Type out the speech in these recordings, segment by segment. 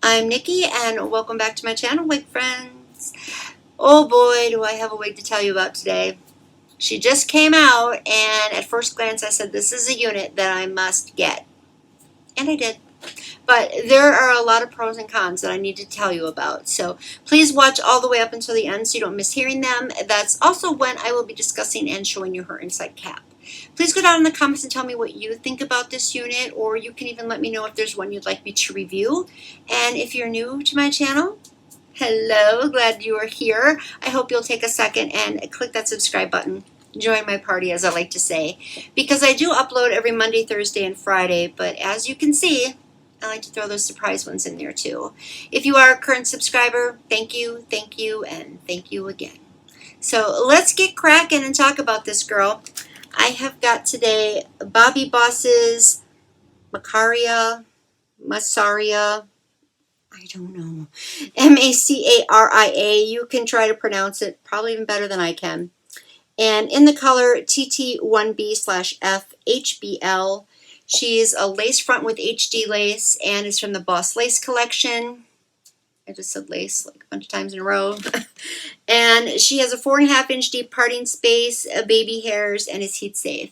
I'm Nikki and welcome back to my channel, wig friends. Oh boy, do I have a wig to tell you about today. She just came out and at first glance I said this is a unit that I must get. And I did. But there are a lot of pros and cons that I need to tell you about. So please watch all the way up until the end so you don't miss hearing them. That's also when I will be discussing and showing you her inside cap. Please go down in the comments and tell me what you think about this unit, or you can even let me know if there's one you'd like me to review. And if you're new to my channel, hello, glad you are here. I hope you'll take a second and click that subscribe button. Join my party, as I like to say, because I do upload every Monday, Thursday, and Friday, but as you can see, I like to throw those surprise ones in there too. If you are a current subscriber, thank you, and thank you again. So let's get cracking and talk about this girl. I have got today Bobbi Boss's MACARIA, I don't know, MACARIA. You can try to pronounce it probably even better than I can. And in the color TT1B/F.HBL. She's a lace front with HD lace and is from the Boss Lace collection. I just said lace like a bunch of times in a row. And she has a 4.5-inch deep parting space, baby hairs, and is heat safe.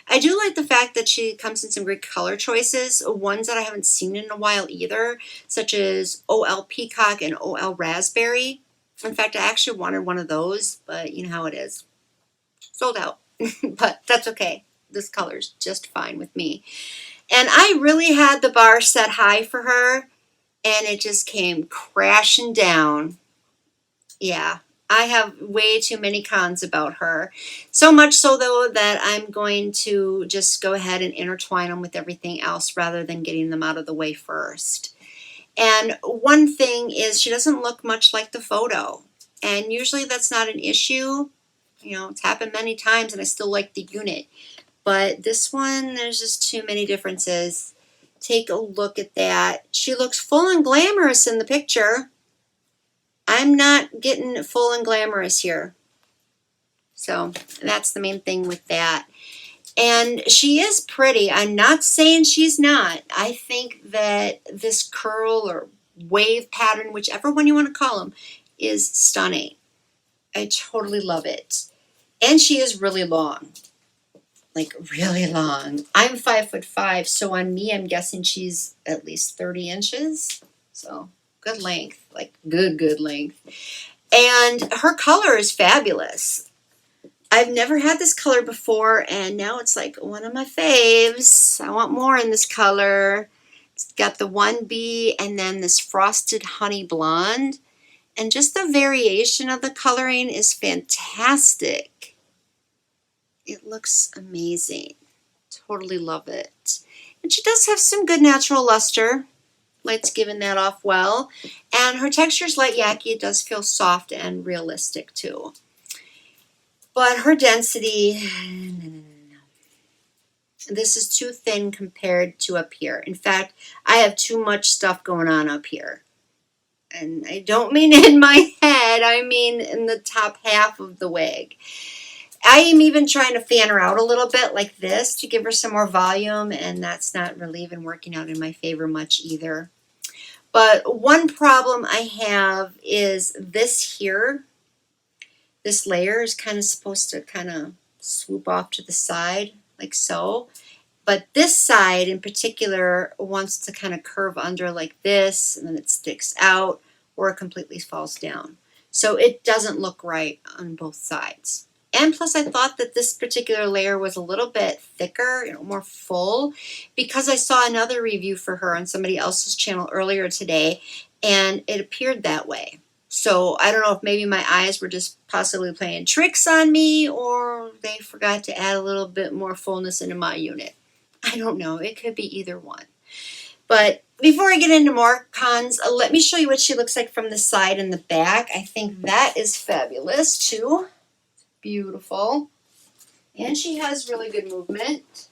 I do like the fact that she comes in some great color choices, ones that I haven't seen in a while either, such as OL Peacock and OL Raspberry. In fact, I actually wanted one of those, but you know how it is. Sold out, but that's okay. This color's just fine with me. And I really had the bar set high for her, and it just came crashing down. Yeah, I have way too many cons about her. So much so, though, that I'm going to just go ahead and intertwine them with everything else rather than getting them out of the way first. And one thing is she doesn't look much like the photo. And usually that's not an issue. You know, it's happened many times, and I still like the unit. But this one, there's just too many differences. Take a look at that. She looks full and glamorous in the picture. I'm not getting full and glamorous here. So that's the main thing with that. And she is pretty. I'm not saying she's not. I think that this curl or wave pattern, whichever one you want to call them, is stunning. I totally love it. And she is really long. Like really long. I'm 5'5", so on me, I'm guessing she's at least 30 inches. So good length, like good length. And her color is fabulous. I've never had this color before, and now it's like one of my faves. I want more in this color. It's got the 1B and then this frosted honey blonde. And just the variation of the coloring is fantastic. It looks amazing. Totally love it. And she does have some good natural luster. Light's giving that off well. And her texture is light yaki. It does feel soft and realistic too. But her density, no. This is too thin compared to up here. In fact, I have too much stuff going on up here. And I don't mean in my head. I mean in the top half of the wig. I am even trying to fan her out a little bit like this to give her some more volume, and that's not really even working out in my favor much either. But one problem I have is this here. This layer is kind of supposed to kind of swoop off to the side like so. But this side in particular wants to kind of curve under like this, and then it sticks out, or it completely falls down. So it doesn't look right on both sides. And plus I thought that this particular layer was a little bit thicker, more full, because I saw another review for her on somebody else's channel earlier today, and it appeared that way. So I don't know if maybe my eyes were just possibly playing tricks on me, or they forgot to add a little bit more fullness into my unit. I don't know. It could be either one. But before I get into more cons, let me show you what she looks like from the side and the back. I think that is fabulous too. Beautiful. And she has really good movement.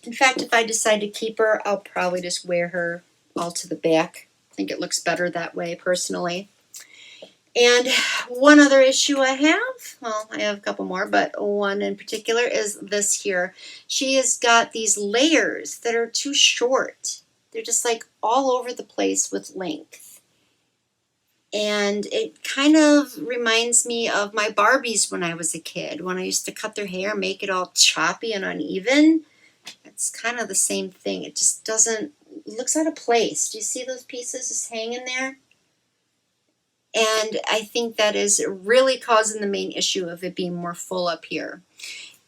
In fact, if I decide to keep her, I'll probably just wear her all to the back. I think it looks better that way, personally. And one other issue I have, well, I have a couple more, but one in particular is this here. She has got these layers that are too short. They're just like all over the place with length. And it kind of reminds me of my Barbies when I was a kid, when I used to cut their hair, make it all choppy and uneven. It's kind of the same thing. It just doesn't, it looks out of place. Do you see those pieces just hanging there? And I think that is really causing the main issue of it being more full up here.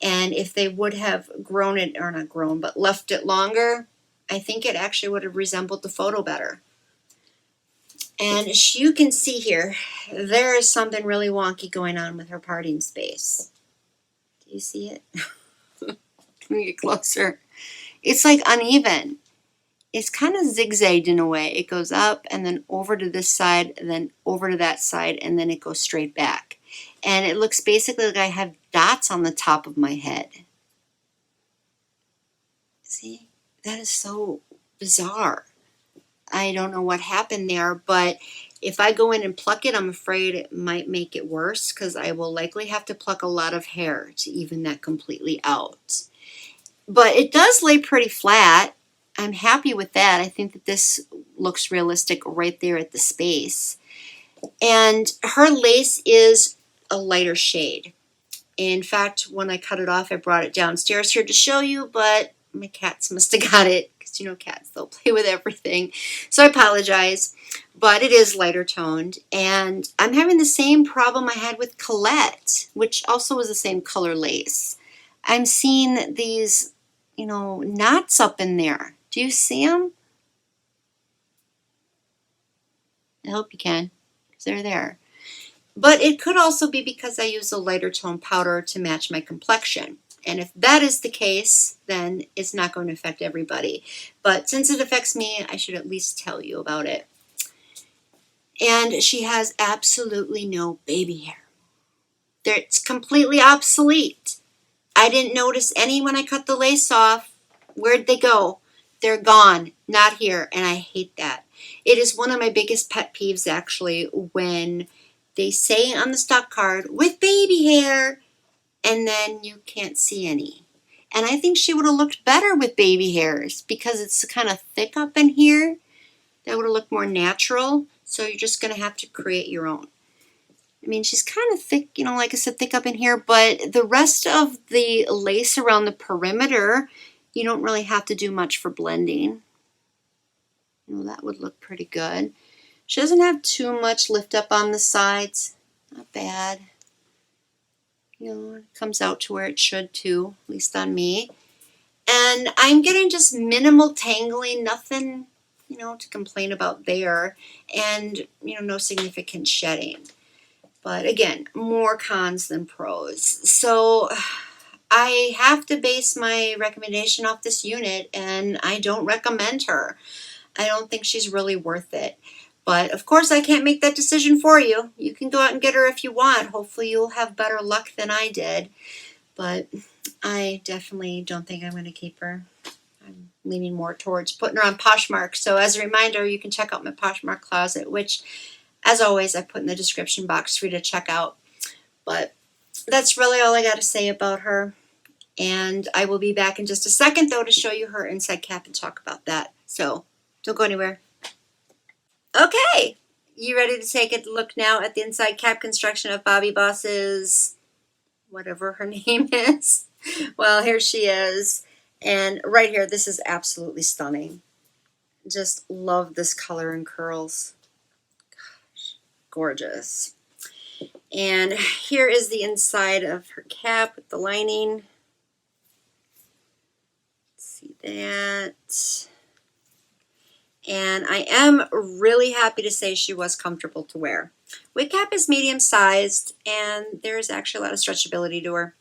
And if they would have grown it, or not grown, but left it longer, I think it actually would have resembled the photo better. And as you can see here, there is something really wonky going on with her parting space. Do you see it? Let me get closer. It's like uneven. It's kind of zigzagged in a way. It goes up and then over to this side and then over to that side and then it goes straight back. And it looks basically like I have dots on the top of my head. See? That is so bizarre. I don't know what happened there, but if I go in and pluck it, I'm afraid it might make it worse because I will likely have to pluck a lot of hair to even that completely out. But it does lay pretty flat. I'm happy with that. I think that this looks realistic right there at the space. And her lace is a lighter shade. In fact, when I cut it off, I brought it downstairs here to show you, but my cats must have got it, because you know cats, they'll play with everything. So I apologize, but it is lighter toned. And I'm having the same problem I had with Colette, which also was the same color lace. I'm seeing these, you know, knots up in there. Do you see them? I hope you can, because they're there. But it could also be because I use a lighter tone powder to match my complexion. And if that is the case, then it's not going to affect everybody. But since it affects me, I should at least tell you about it. And she has absolutely no baby hair. It's completely obsolete. I didn't notice any when I cut the lace off. Where'd they go? They're gone, not here, and I hate that. It is one of my biggest pet peeves, actually, when they say on the stock card, with baby hair, and then you can't see any. And I think she would have looked better with baby hairs because it's kind of thick up in here. That would have looked more natural, so you're just going to have to create your own. I mean, she's kind of thick, you know, like I said, thick up in here, but the rest of the lace around the perimeter, you don't really have to do much for blending. You know, that would look pretty good. She doesn't have too much lift up on the sides. Not bad. You know, it comes out to where it should too, at least on me. And I'm getting just minimal tangling, nothing, you know, to complain about there. And, you know, no significant shedding. But again, more cons than pros. So I have to base my recommendation off this unit, and I don't recommend her. I don't think she's really worth it. But of course, I can't make that decision for you. You can go out and get her if you want. Hopefully, you'll have better luck than I did. But I definitely don't think I'm going to keep her. I'm leaning more towards putting her on Poshmark. So as a reminder, you can check out my Poshmark closet, which, as always, I put in the description box for you to check out. But that's really all I got to say about her. And I will be back in just a second, though, to show you her inside cap and talk about that. So don't go anywhere. Okay, you ready to take a look now at the inside cap construction of Bobbi Boss's, whatever her name is? Well, here she is. And right here, this is absolutely stunning. Just love this color and curls. Gosh, gorgeous. And here is the inside of her cap with the lining. See that. And I am really happy to say she was comfortable to wear. Wig cap is medium sized, and there's actually a lot of stretchability to her.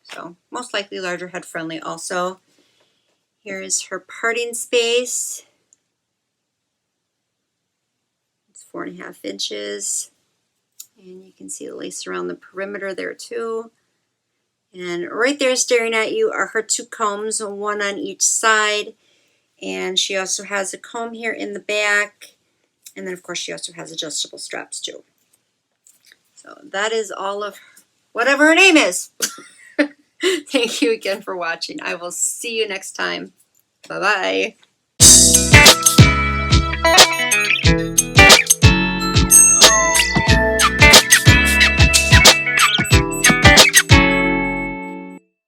So most likely larger head friendly also. Here is her parting space. It's 4.5 inches. And you can see the lace around the perimeter there too. And right there staring at you are her 2 combs, one on each side. And she also has a comb here in the back. And then of course she also has adjustable straps too. So that is all of whatever her name is. Thank you again for watching. I will see you next time. Bye-bye.